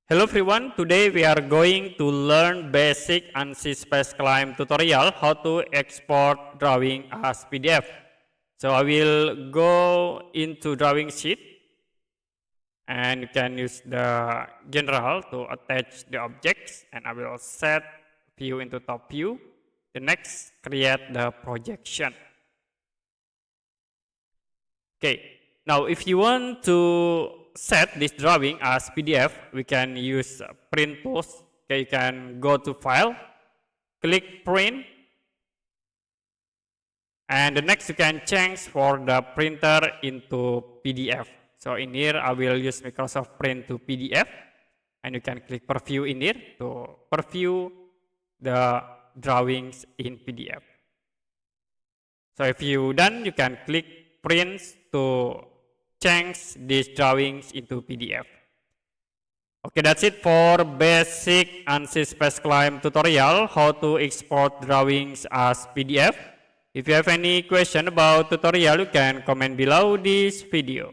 Hello everyone, today we are going to learn basic Ansys Spaceclaim tutorial how to export drawing as PDF. So I will go into drawing sheet and you can use the general to attach the objects, and I will set view into top view. The next, create the projection. Okay, now if you want to set this drawing as PDF, we can use print tools. Okay, you can go to file, click print, and the next you can change for the printer into PDF. So in here I will use Microsoft Print to PDF, and you can click preview in here to preview the drawings in PDF. So if you done, you can click print to change these drawings into PDF. Okay, that's it for basic Ansys Spaceclaim tutorial, how to export drawings as PDF. If you have any question about tutorial, you can comment below this video.